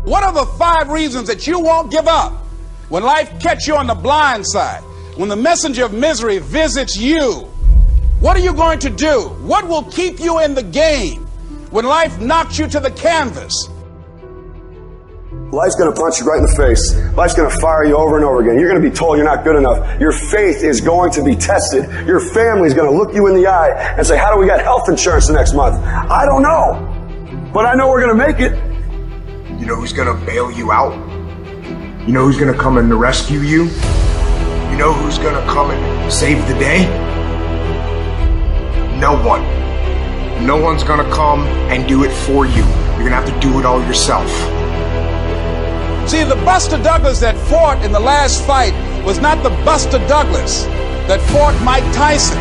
What are the 5 reasons that you won't give up when life catches you on the blind side? When the messenger of misery visits you, what are you going to do? What will keep you in the game when life knocks you to the canvas? Life's going to punch you right in the face. Life's going to fire you over and over again. You're going to be told you're not good enough. Your faith is going to be tested. Your family's going to look you in the eye and say, how do we get health insurance the next month? I don't know. But I know we're going to make it. You know who's going to bail you out? You know who's going to come and rescue you? You know who's going to come and save the day? No one. No one's going to come and do it for you. You're going to have to do it all yourself. See, the Buster Douglas that fought in the last fight was not the Buster Douglas that fought Mike Tyson.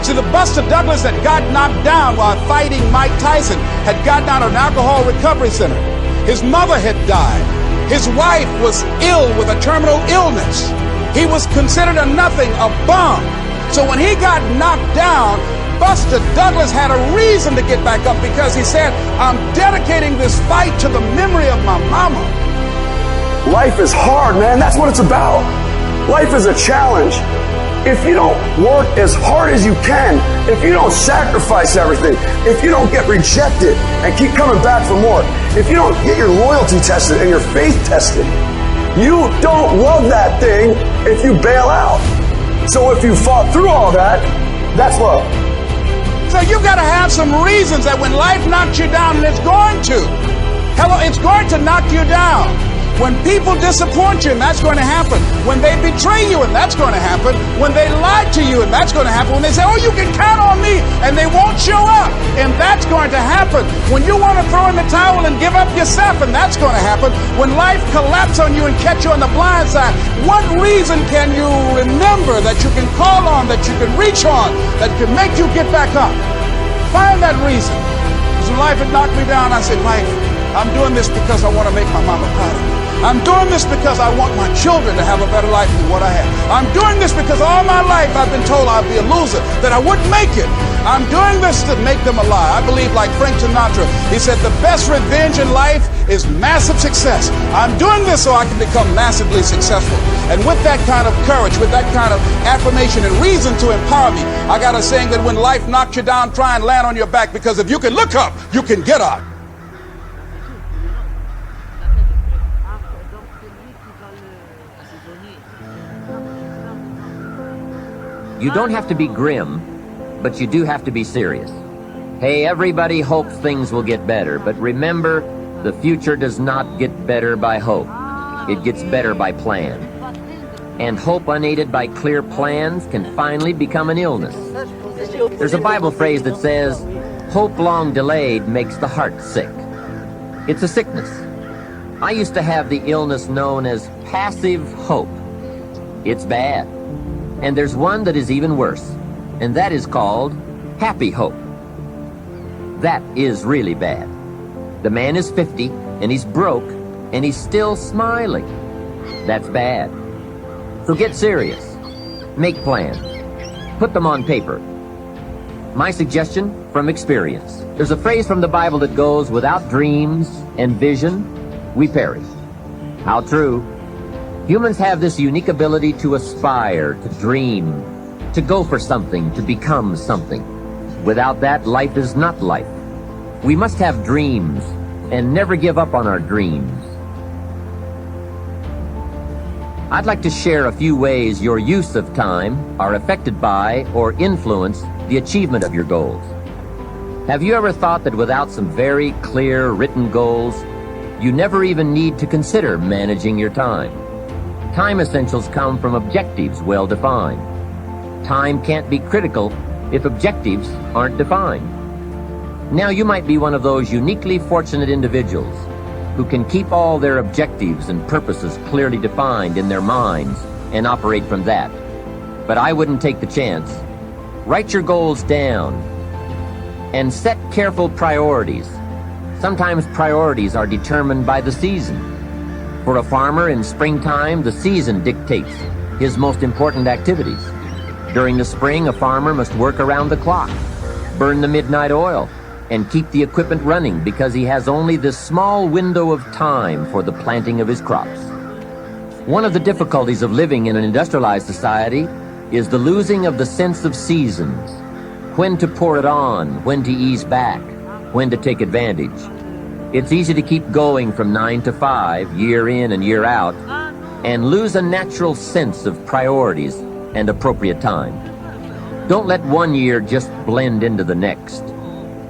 See, the Buster Douglas that got knocked down while fighting Mike Tyson had gotten out of an alcohol recovery center. His mother had died. His wife was ill with a terminal illness. He was considered a nothing, a bum. So when he got knocked down, Buster Douglas had a reason to get back up because he said, I'm dedicating this fight to the memory of my mama. Life is hard, man. That's what it's about. Life is a challenge. If you don't work as hard as you can, if you don't sacrifice everything, if you don't get rejected and keep coming back for more, if you don't get your loyalty tested and your faith tested, you don't love that thing if you bail out. So if you fought through all that, that's love. So you've got to have some reasons that when life knocks you down, and it's going to. Hello, it's going to knock you down. When people disappoint you, and that's going to happen. When they betray you, and that's going to happen. When they lie to you, and that's going to happen. When they say, oh, you can count on me, and they won't show up, and that's going to happen. When you want to throw in the towel and give up yourself, and that's going to happen. When life collapses on you and catch you on the blind side, what reason can you remember that you can call on, that you can reach on, that can make you get back up? Find that reason. Because when life had knocked me down, I said, life, I'm doing this because I want to make my mama proud of me. I'm doing this because I want my children to have a better life than what I have. I'm doing this because all my life I've been told I'd be a loser, that I wouldn't make it. I'm doing this to make them a lie. I believe, like Frank Sinatra, he said the best revenge in life is massive success. I'm doing this so I can become massively successful. And with that kind of courage, with that kind of affirmation and reason to empower me, I got a saying that when life knocks you down, try and land on your back, because if you can look up, you can get up. You don't have to be grim, but you do have to be serious. Hey, everybody hopes things will get better, but remember, the future does not get better by hope. It gets better by plan. And hope unaided by clear plans can finally become an illness. There's a Bible phrase that says, hope long delayed makes the heart sick. It's a sickness. I used to have the illness known as passive hope. It's bad. And there's one that is even worse, and that is called happy hope. That is really bad. The man is 50, and he's broke, and he's still smiling. That's bad. So get serious. Make plans. Put them on paper. My suggestion from experience. There's a phrase from the Bible that goes, without dreams and vision, we perish. How true. Humans have this unique ability to aspire, to dream, to go for something, to become something. Without that, life is not life. We must have dreams and never give up on our dreams. I'd like to share a few ways your use of time are affected by or influence the achievement of your goals. Have you ever thought that without some very clear written goals, you never even need to consider managing your time? Time essentials come from objectives well defined. Time can't be critical if objectives aren't defined. Now you might be one of those uniquely fortunate individuals who can keep all their objectives and purposes clearly defined in their minds and operate from that. But I wouldn't take the chance. Write your goals down and set careful priorities. Sometimes priorities are determined by the season. For a farmer in springtime, the season dictates his most important activities. During the spring, a farmer must work around the clock, burn the midnight oil, and keep the equipment running because he has only this small window of time for the planting of his crops. One of the difficulties of living in an industrialized society is the losing of the sense of seasons. When to pour it on, when to ease back, when to take advantage. It's easy to keep going from 9 to 5, year in and year out, and lose a natural sense of priorities and appropriate time. Don't let one year just blend into the next.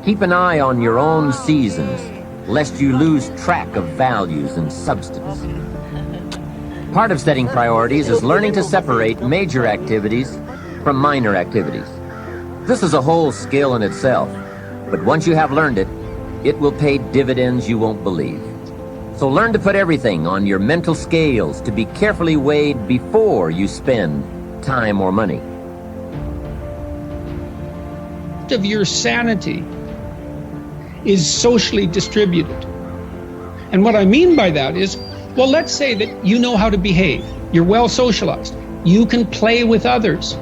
Keep an eye on your own seasons, lest you lose track of values and substance. Part of setting priorities is learning to separate major activities from minor activities. This is a whole skill in itself, but once you have learned it, it will pay dividends you won't believe. So learn to put everything on your mental scales to be carefully weighed before you spend time or money. Of your sanity is socially distributed. And what I mean by that is, well, let's say that you know how to behave. You're well socialized. You can play with others.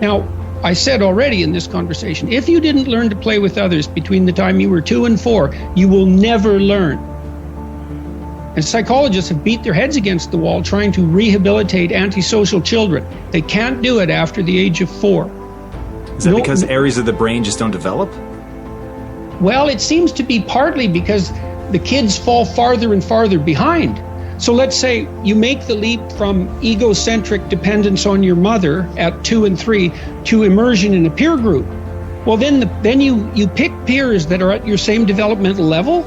Now, I said already in this conversation, if you didn't learn to play with others between the time you were 2 and 4, you will never learn. And psychologists have beat their heads against the wall trying to rehabilitate antisocial children. They can't do it after the age of 4. Is that because areas of the brain just don't develop? Well, it seems to be partly because the kids fall farther and farther behind. So let's say you make the leap from egocentric dependence on your mother at 2 and 3 to immersion in a peer group. Well, then you pick peers that are at your same developmental level,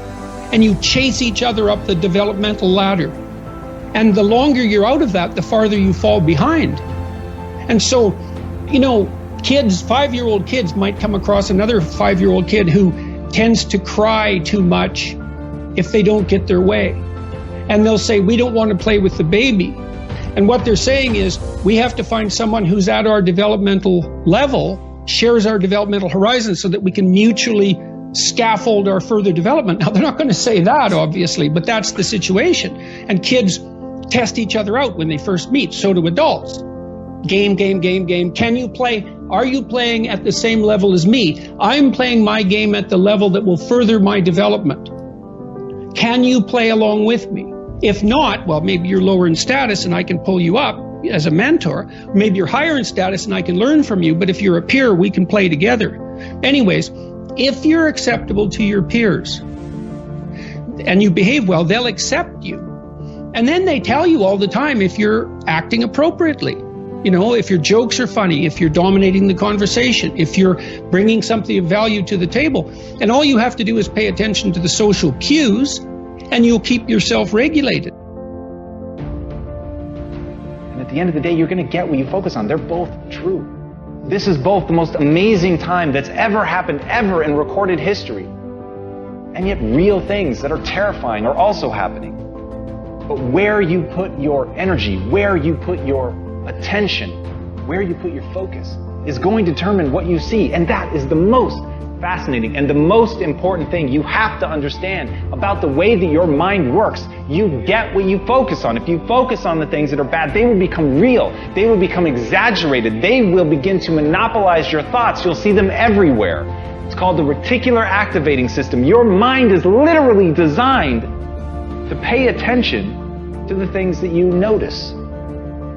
and you chase each other up the developmental ladder. And the longer you're out of that, the farther you fall behind. And so, kids, 5-year-old kids might come across another 5-year-old kid who tends to cry too much if they don't get their way. And they'll say, we don't want to play with the baby. And what they're saying is, we have to find someone who's at our developmental level, shares our developmental horizon, so that we can mutually scaffold our further development. Now, they're not going to say that, obviously, but that's the situation. And kids test each other out when they first meet. So do adults. Game. Can you play? Are you playing at the same level as me? I'm playing my game at the level that will further my development. Can you play along with me? If not, well, maybe you're lower in status and I can pull you up as a mentor. Maybe you're higher in status and I can learn from you. But if you're a peer, we can play together. Anyways, if you're acceptable to your peers and you behave well, they'll accept you. And then they tell you all the time if you're acting appropriately. If your jokes are funny, if you're dominating the conversation, if you're bringing something of value to the table. And all you have to do is pay attention to the social cues, and you'll keep yourself regulated. And at the end of the day, you're going to get what you focus on. They're both true. This is both the most amazing time that's ever happened, ever in recorded history. And yet real things that are terrifying are also happening. But where you put your energy, where you put your attention, where you put your focus, is going to determine what you see. And that is the most fascinating and the most important thing you have to understand about the way that your mind works. You get what you focus on. If you focus on the things that are bad, they will become real. They will become exaggerated. They will begin to monopolize your thoughts. You'll see them everywhere. It's called the reticular activating system. Your mind is literally designed to pay attention to the things that you notice.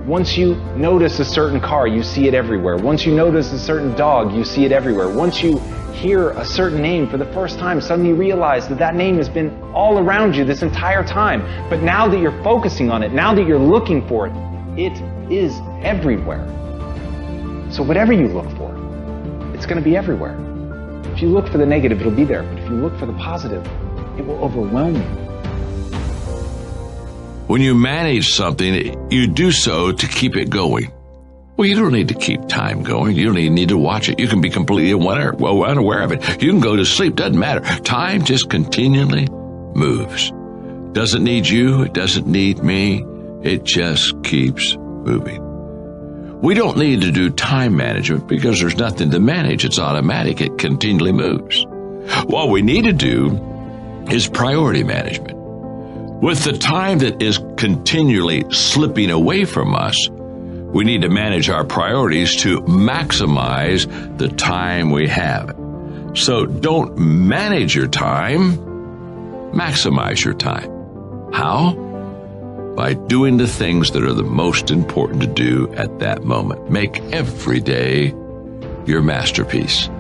Once you notice a certain car, you see it everywhere. Once you notice a certain dog, you see it everywhere. Once you hear a certain name for the first time, suddenly you realize that name has been all around you this entire time. But now that you're focusing on it, now that you're looking for it, it is everywhere. So whatever you look for, it's going to be everywhere. If you look for the negative, it'll be there. But if you look for the positive, it will overwhelm you. When you manage something, you do so to keep it going. Well, you don't need to keep time going. You don't even need to watch it. You can be completely unaware of it. You can go to sleep. Doesn't matter. Time just continually moves. Doesn't need you. It doesn't need me. It just keeps moving. We don't need to do time management because there's nothing to manage. It's automatic. It continually moves. What we need to do is priority management. With the time that is continually slipping away from us, we need to manage our priorities to maximize the time we have. So don't manage your time, maximize your time. How? By doing the things that are the most important to do at that moment. Make every day your masterpiece.